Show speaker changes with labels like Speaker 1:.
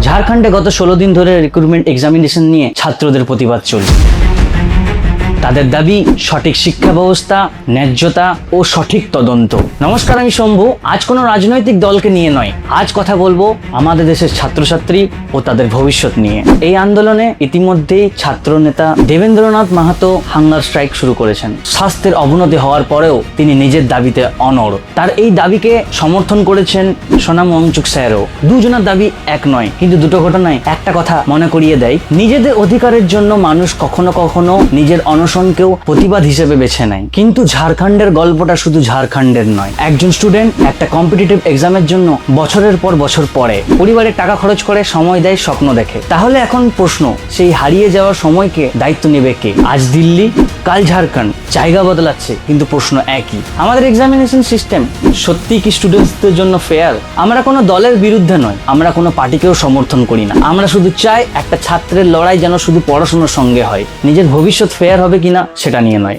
Speaker 1: ঝাড়খণ্ডে গত 16 দিন ধরে রিক্রুটমেন্ট এক্সামিনেশন নিয়ে ছাত্রদের প্রতিবাদ চলছে। তাদের দাবি সঠিক শিক্ষা ব্যবস্থা, ন্যায্যতা ও সঠিক তদন্ত। নমস্কার, আমি শম্ভু। আজ কোনো রাজনৈতিক দলকে নিয়ে নয়, আজ কথা বলবো আমাদের দেশের ছাত্রছাত্রী ও তাদের ভবিষ্যৎ নিয়ে। এই আন্দোলনে ইতিমধ্যেই ছাত্র নেতা দেবেন্দ্রনাথ মাহাতো হাঙ্গার স্ট্রাইক শুরু করেছেন। স্বাস্থ্যের অবনতি হওয়ার পরেও তিনি নিজের দাবিতে অনড়। তার এই দাবিকে সমর্থন করেছেন সোনাম ওয়াংচুক স্যারও। দুজনের দাবি এক নয়, কিন্তু দুটো ঘটনায় একটা কথা মনে করিয়ে দেয়। নিজেদের অধিকারের জন্য মানুষ কখনো কখনো নিজের অনশনকেও প্রতিবাদ হিসেবে বেছে নেয়। কিন্তু ঝাড়খণ্ডের গল্পটা শুধু ঝাড়খণ্ডের নয়। একজন স্টুডেন্ট একটা কম্পিটিটিভ এক্সামের জন্য বছরের পর বছর পড়ে, পরিবারের টাকা খরচ করে, সময় দেয়, স্বপ্ন দেখে। তাহলে এখন প্রশ্ন, সেই হারিয়ে যাওয়ার সময়কে দায়িত্ব নেবে কে? আজ দিল্লি, কাল ঝাড়খণ্ড, জায়গা বদলাচ্ছে কিন্তু প্রশ্ন একই। আমাদের এক্সামিনেশন সিস্টেম সত্যি কি স্টুডেন্টসদের জন্য ফেয়ার? আমরা কোনো দলের বিরুদ্ধে নয়, আমরা কোনো পার্টিকেও সমর্থন করি না। আমরা শুধু চাই একটা ছাত্রের লড়াই যেন শুধু পড়াশোনার সঙ্গে হয়, নিজের ভবিষ্যৎ ফেয়ার হবে কিনা সেটা নিয়ে নয়।